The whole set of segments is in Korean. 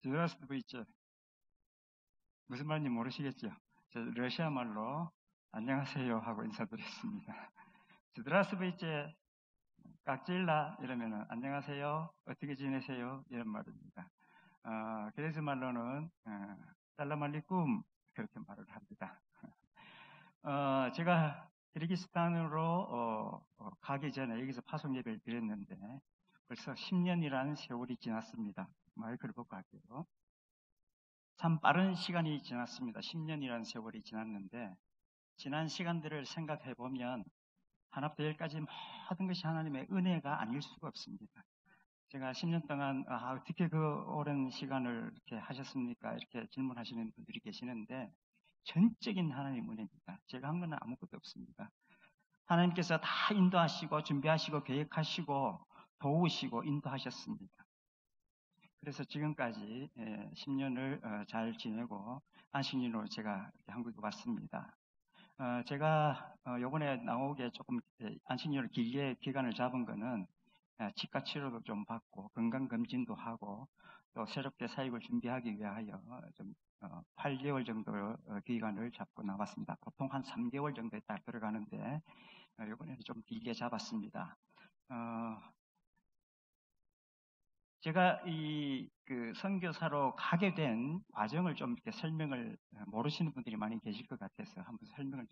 здравствуйте. 무슨 말인지 모르시겠죠? 저 러시아 말로 안녕하세요 하고 인사드렸습니다. здравствуйте, 깍질라 이러면은 안녕하세요, 어떻게 지내세요? 이런 말입니다. 그래서 말로는 살라말리쿰 그렇게 말을 합니다. 제가 키르기스탄으로 가기 전에 여기서 파송 예배를 드렸는데 벌써 10년이라는 세월이 지났습니다. 마이크를 보고 할게요. 참 빠른 시간이 지났습니다. 10년이라는 세월이 지났는데 지난 시간들을 생각해 보면 하나부터 열까지 모든 것이 하나님의 은혜가 아닐 수가 없습니다. 제가 10년 동안 어떻게 그 오랜 시간을 이렇게 하셨습니까? 이렇게 질문하시는 분들이 계시는데 전적인 하나님 은혜입니다. 제가 한 건 아무것도 없습니다. 하나님께서 다 인도하시고 준비하시고 계획하시고 도우시고 인도하셨습니다. 그래서 지금까지 10년을 잘 지내고 안식년으로 제가 한국에 왔습니다. 제가 요번에 나오게 조금 안식년을 길게 기간을 잡은 거는 치과 치료도 좀 받고 건강검진도 하고 또 새롭게 사역을 준비하기 위하여 좀 8개월 정도 기간을 잡고 나왔습니다. 보통 한 3개월 정도에 딱 들어가는데 요번에는 좀 길게 잡았습니다. 제가 그 선교사로 가게 된 과정을 좀 이렇게 설명을 모르시는 분들이 많이 계실 것 같아서 한번 설명을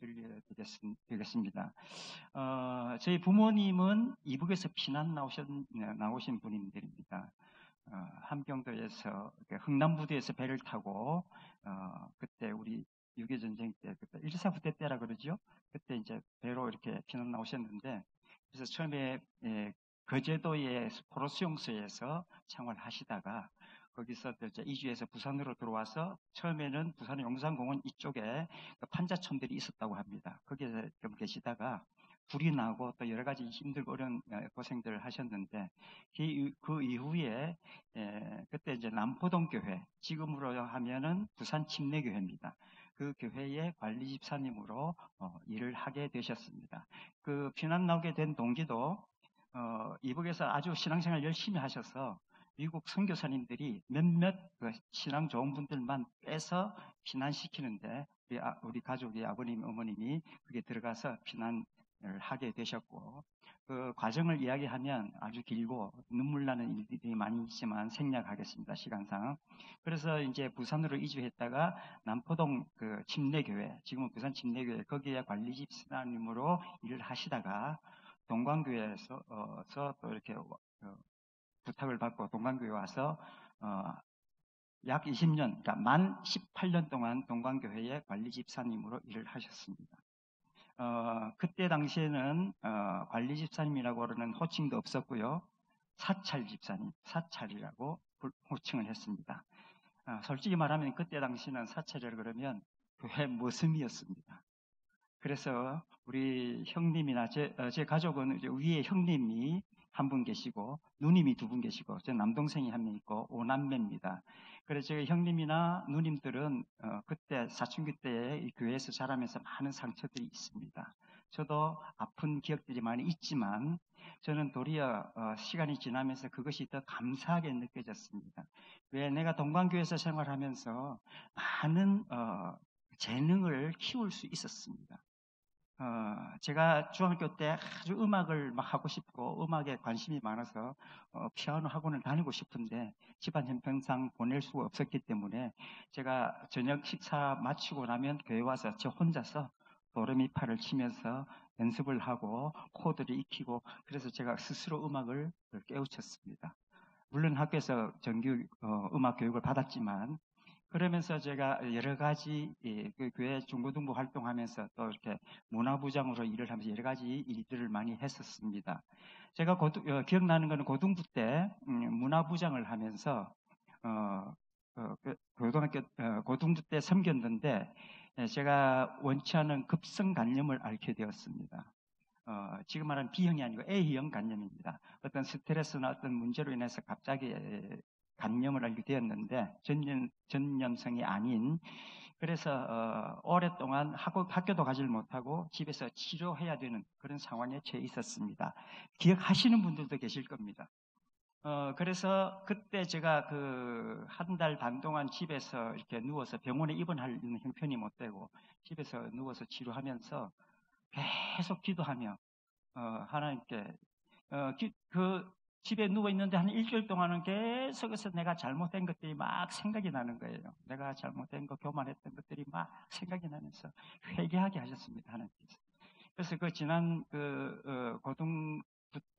드리겠습니다. 저희 부모님은 이북에서 피난 나오신 분들입니다. 함경도에서 흥남부두에서 배를 타고 그때 우리 6.25 전쟁 때 그때 1사 부대 때라 그러죠. 그때 이제 배로 이렇게 피난 나오셨는데 그래서 처음에 거제도의 포로 수용소에서 생활하시다가 거기서 이제 이주해서 부산으로 들어와서 처음에는 부산 용산공원 이쪽에 판자촌들이 있었다고 합니다. 거기에 좀 계시다가 불이 나고 또 여러 가지 힘들고 어려운 고생들을 하셨는데 그 이후에 그때 이제 남포동 교회, 지금으로 하면은 부산 침례교회입니다. 그 교회의 관리 집사님으로 일을 하게 되셨습니다. 그 피난 나오게 된 동기도 이북에서 아주 신앙생활 열심히 하셔서 미국 선교사님들이 몇몇 그 신앙 좋은 분들만 빼서 피난시키는데 우리 가족이 아버님, 어머님이 그게 들어가서 피난을 하게 되셨고 그 과정을 이야기하면 아주 길고 눈물 나는 일들이 많이 있지만 생략하겠습니다. 시간상. 그래서 이제 부산으로 이주했다가 남포동 그 침례교회, 지금은 부산 침례교회 거기에 관리집사님으로 일을 하시다가 동광교회에서 또 이렇게 부탁을 받고 동광교회 와서 약 20년, 그러니까 만 18년 동안 동광교회의 관리집사님으로 일을 하셨습니다. 그때 당시에는 관리집사님이라고 하는 호칭도 없었고요. 사찰집사님, 사찰이라고 호칭을 했습니다. 솔직히 말하면 그때 당시는 사찰이라고 그러면 교회 모습이었습니다. 그래서 우리 형님이나 제 가족은 위에 형님이 한 분 계시고 누님이 두 분 계시고 제 남동생이 한 명 있고 5남매입니다. 그래서 저희 형님이나 누님들은 그때 사춘기 때에 이 교회에서 자라면서 많은 상처들이 있습니다. 저도 아픈 기억들이 많이 있지만 저는 도리어 시간이 지나면서 그것이 더 감사하게 느껴졌습니다. 왜 내가 동광교회에서 생활하면서 많은 재능을 키울 수 있었습니다. 제가 중학교 때 아주 음악을 막 하고 싶고 음악에 관심이 많아서 피아노 학원을 다니고 싶은데 집안 형편상 보낼 수가 없었기 때문에 제가 저녁 식사 마치고 나면 교회 와서 저 혼자서 도레미파를 치면서 연습을 하고 코드를 익히고 그래서 제가 스스로 음악을 깨우쳤습니다. 물론 학교에서 정규 음악 교육을 받았지만 그러면서 제가 여러 가지 그 교회 중고등부 활동하면서 또 이렇게 문화부장으로 일을 하면서 여러 가지 일들을 많이 했었습니다. 제가 기억나는 것은 고등부 때 문화부장을 하면서 고등부 때 섬겼는데 제가 원치 않은 급성간염을 앓게 되었습니다. 지금 말하는 B형이 아니고 A형 간염입니다. 어떤 스트레스나 어떤 문제로 인해서 갑자기 간염을 알게 되었는데 전염성이 아닌 그래서 오랫동안 학교도 가지를 못하고 집에서 치료해야 되는 그런 상황에 처해 있었습니다. 기억하시는 분들도 계실 겁니다. 그래서 그때 제가 그 한 달 반 동안 집에서 이렇게 누워서 병원에 입원할 형편이 못 되고 집에서 누워서 치료하면서 계속 기도하며 하나님께 그 집에 누워 있는데 한 일주일 동안은 계속해서 내가 잘못된 것들이 막 생각이 나는 거예요. 내가 잘못된 거, 교만했던 것들이 막 생각이 나면서 회개하게 하셨습니다, 하나님께서. 그래서 그 지난 고등부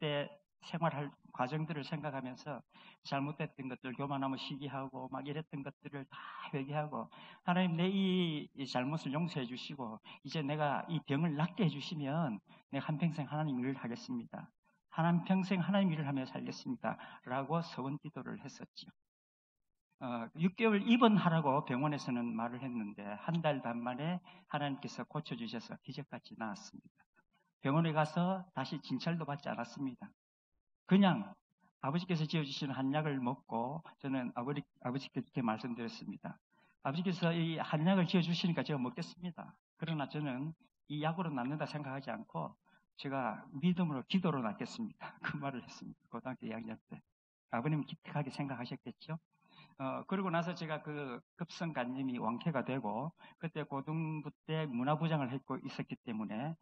때 생활할 과정들을 생각하면서 잘못됐던 것들, 교만하면 시기하고 막 이랬던 것들을 다 회개하고, 하나님 내 이 잘못을 용서해 주시고 이제 내가 이 병을 낫게 해주시면 내가 한평생 하나님 일을 하겠습니다. 한평생 하나님 일을 하며 살겠습니다. 라고 서원 기도를 했었지요. 6개월 입원하라고 병원에서는 말을 했는데 한 달 반 만에 하나님께서 고쳐주셔서 기적같이 나았습니다. 병원에 가서 다시 진찰도 받지 않았습니다. 그냥 아버지께서 지어주신 한약을 먹고, 저는 아버지께 이렇게 말씀드렸습니다. 아버지께서 이 한약을 지어주시니까 제가 먹겠습니다. 그러나 저는 이 약으로 낫는다 생각하지 않고 제가 믿음으로 기도로 낫겠습니다. 그 말을 했습니다. 고등학교 2학년 때. 아버님은 기특하게 생각하셨겠죠? 그러고 나서 제가 그 급성간염이 완쾌가 되고, 그때 고등부 때 문화부장을 했고 있었기 때문에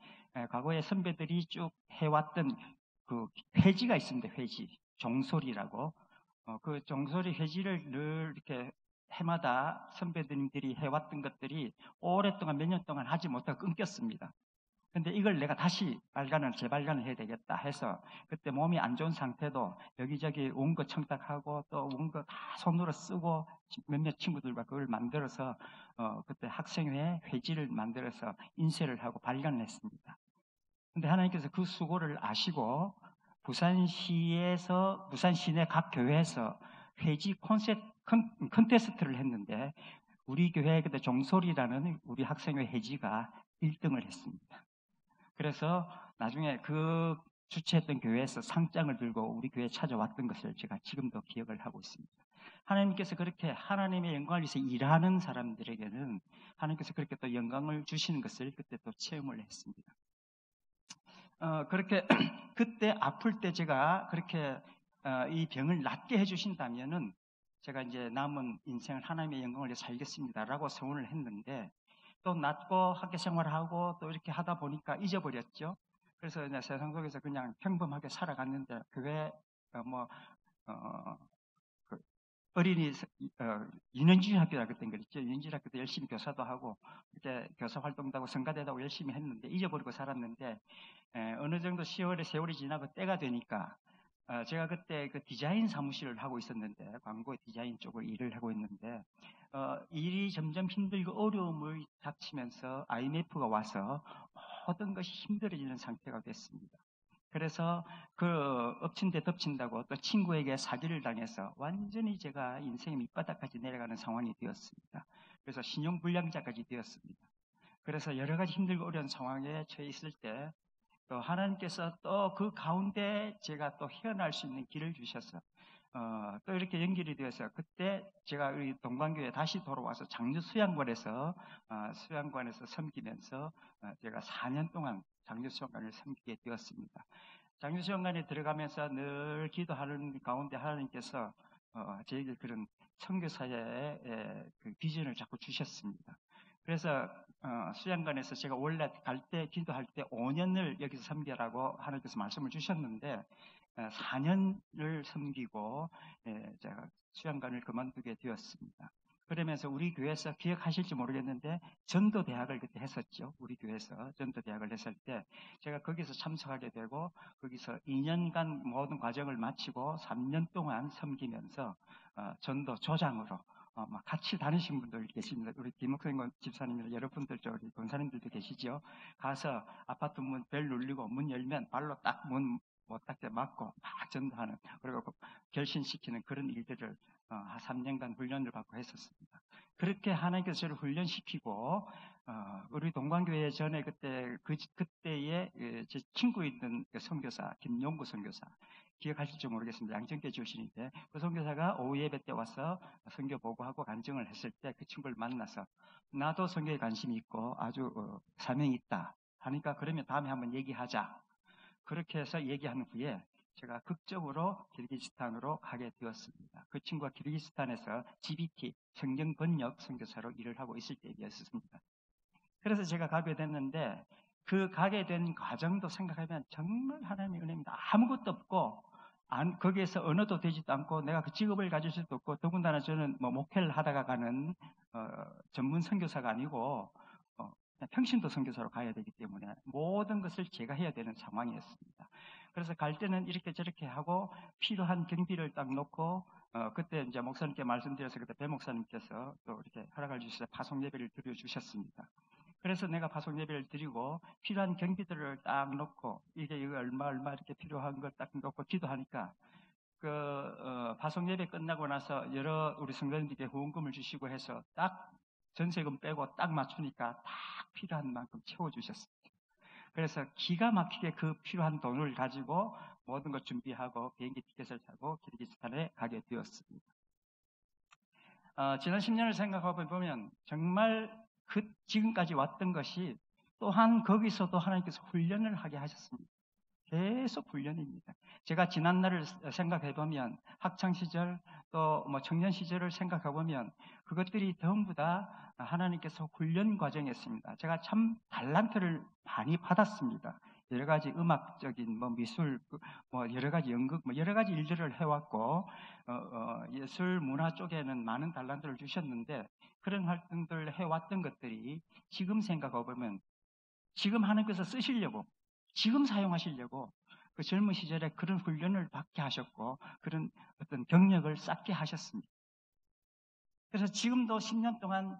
과거에 선배들이 쭉 해왔던 그 회지가 있습니다. 회지, 종소리라고. 그 종소리 회지를 늘 이렇게 해마다 선배님들이 해왔던 것들이 오랫동안 몇 년 동안 하지 못하고 끊겼습니다. 근데 이걸 내가 다시 재발간을 해야 되겠다 해서 그때 몸이 안 좋은 상태도 여기저기 원고 청탁하고 또 원고 다 손으로 쓰고 몇몇 친구들과 그걸 만들어서 그때 학생회 회지를 만들어서 인쇄를 하고 발간을 했습니다. 근데 하나님께서 그 수고를 아시고 부산 시내 각 교회에서 회지 콘테스트를 했는데 우리 교회 그때 종소리라는 우리 학생회 회지가 1등을 했습니다. 그래서 나중에 그 주최했던 교회에서 상장을 들고 우리 교회에 찾아왔던 것을 제가 지금도 기억을 하고 있습니다. 하나님께서 그렇게 하나님의 영광을 위해서 일하는 사람들에게는 하나님께서 그렇게 또 영광을 주시는 것을 그때 또 체험을 했습니다. 그렇게 그때 아플 때 제가 그렇게 이 병을 낫게 해주신다면은 제가 이제 남은 인생을 하나님의 영광을 위해 살겠습니다라고 서원을 했는데 또 낫고 학교 생활하고 또 이렇게 하다 보니까 잊어버렸죠. 그래서 이제 세상 속에서 그냥 평범하게 살아갔는데 교회 그 어린이 유년주의 학교라 그랬던 거 있죠. 유년주의 학교 때 열심히 교사도 하고 이렇게 교사 활동도 하고 성가대도 하고 열심히 했는데 잊어버리고 살았는데 어느 정도 세월이 지나고 때가 되니까 제가 그때 그 디자인 사무실을 하고 있었는데 광고 디자인 쪽을 일을 하고 있는데 일이 점점 힘들고 어려움을 닥치면서 IMF가 와서 모든 것이 힘들어지는 상태가 됐습니다. 그래서 그 엎친 데 덮친다고 또 친구에게 사기를 당해서 완전히 제가 인생의 밑바닥까지 내려가는 상황이 되었습니다. 그래서 신용불량자까지 되었습니다. 그래서 여러 가지 힘들고 어려운 상황에 처해 있을 때 또 하나님께서 또 그 가운데 제가 또 헤어날 수 있는 길을 주셔서 또 이렇게 연결이 되어서 그때 제가 우리 동방교회 다시 돌아와서 장류 수양관에서 섬기면서 제가 4년 동안 장류 수양관을 섬기게 되었습니다. 장류 수양관에 들어가면서 늘 기도하는 가운데 하나님께서 저에게 그런 선교사의 그 비전을 자꾸 주셨습니다. 그래서 수양관에서 제가 원래 기도할 때 5년을 여기서 섬겨라고 하나님께서 말씀을 주셨는데 4년을 섬기고 제가 수양관을 그만두게 되었습니다. 그러면서 우리 교회에서 기억하실지 모르겠는데 전도대학을 그때 했었죠. 우리 교회에서 전도대학을 했을 때 제가 거기서 참석하게 되고 거기서 2년간 모든 과정을 마치고 3년 동안 섬기면서 전도 조장으로 막 같이 다니신 분들 계십니다. 우리 김옥생 집사님이나 여러분들, 우리 권사님들도 계시죠. 가서 아파트 문 벨 눌리고 문 열면 발로 딱 문 못 닫게 막고 막 전도하는, 그리고 결신시키는 그런 일들을 한 3년간 훈련을 받고 했었습니다. 그렇게 하나님께서 저를 훈련시키고 우리 동방교회 전에 그때의 제 친구 있던 선교사 김용구 선교사, 기억하실지 모르겠습니다. 양천교회 출신인데 그 선교사가 오후 예배 때 와서 선교 보고하고 간증을 했을 때 그 친구를 만나서 나도 선교에 관심이 있고 아주 사명이 있다 하니까 그러면 다음에 한번 얘기하자. 그렇게 해서 얘기한 후에 제가 극적으로 키르기스탄으로 가게 되었습니다. 그 친구가 키르기스탄에서 GBT 성경 번역 선교사로 일을 하고 있을 때였습니다. 그래서 제가 가게 됐는데 그 가게 된 과정도 생각하면 정말 하나님의 은혜입니다. 아무것도 없고 거기에서 언어도 되지도 않고 내가 그 직업을 가질 수도 없고 더군다나 저는 뭐 목회를 하다가 가는 전문 선교사가 아니고 그냥 평신도 선교사로 가야 되기 때문에 모든 것을 제가 해야 되는 상황이었습니다. 그래서 갈 때는 이렇게 저렇게 하고 필요한 경비를 딱 놓고 그때 이제 목사님께 말씀드려서 그때 배 목사님께서 또 이렇게 허락을 주셔서 파송 예배를 드려 주셨습니다. 그래서 내가 파송 예배를 드리고 필요한 경비들을 딱 놓고 이게 얼마 이렇게 필요한 걸 딱 놓고 기도하니까 파송 예배 끝나고 나서 여러 우리 성도님들께 후원금을 주시고 해서 딱 전세금 빼고 딱 맞추니까 딱 필요한 만큼 채워주셨습니다. 그래서 기가 막히게 그 필요한 돈을 가지고 모든 것 준비하고 비행기 티켓을 사고 키르기스탄에 가게 되었습니다. 지난 10년을 생각해 보면 정말 지금까지 왔던 것이 또한 거기서도 하나님께서 훈련을 하게 하셨습니다. 계속 훈련입니다. 제가 지난 날을 생각해 보면 학창 시절 또 뭐 청년 시절을 생각해 보면 그것들이 전부 다 하나님께서 훈련 과정이었습니다. 제가 참 달란트를 많이 받았습니다. 여러 가지 음악적인 뭐 미술 뭐 여러 가지 연극 뭐 여러 가지 일들을 해왔고 예술 문화 쪽에는 많은 달란트를 주셨는데 그런 활동들을 해왔던 것들이 지금 생각해 보면 지금 하나님께서 쓰시려고 지금 사용하시려고 그 젊은 시절에 그런 훈련을 받게 하셨고 그런 어떤 경력을 쌓게 하셨습니다. 그래서 지금도 10년 동안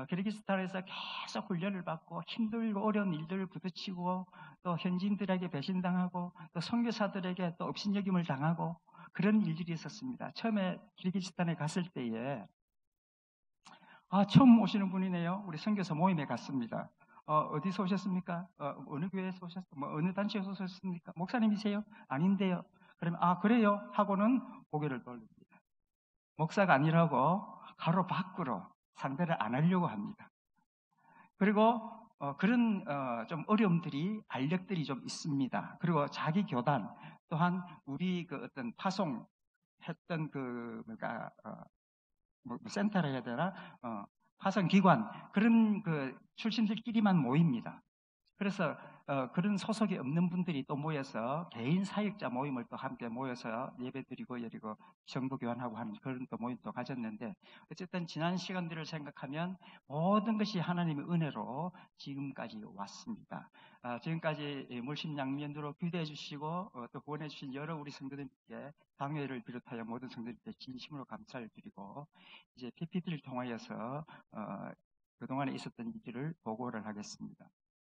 키르기스탄에서 계속 훈련을 받고 힘들고 어려운 일들을 부딪히고 또 현지인들에게 배신당하고 또 선교사들에게 또 업신여김을 당하고 그런 일들이 있었습니다. 처음에 키르기스탄에 갔을 때에 처음 오시는 분이네요. 우리 선교사 모임에 갔습니다. 어디서 오셨습니까? 어느 교회에서 오셨어요? 뭐 어느 단체에서 오셨습니까? 목사님이세요? 아닌데요. 그러면 그래요? 하고는 고개를 돌립니다. 목사가 아니라고 가로밖으로 상대를 안 하려고 합니다. 그리고 그런 좀 어려움들이 알력들이 좀 있습니다. 그리고 자기 교단 또한 우리 그 어떤 파송했던 뭐 센터라 해야 되나 파송기관 그런 그 출신들끼리만 모입니다. 그래서 그런 소속이 없는 분들이 또 모여서 개인 사역자 모임을 또 함께 모여서 예배드리고 여리고 정보 교환하고 하는 그런 또 모임도 가졌는데 어쨌든 지난 시간들을 생각하면 모든 것이 하나님의 은혜로 지금까지 왔습니다. 지금까지 물심양면으로 기도해 주시고 또 후원해 주신 여러 우리 성도들께 당회를 비롯하여 모든 성도들께 진심으로 감사를 드리고 이제 PPT를 통하여서 그동안에 있었던 일들을 보고를 하겠습니다.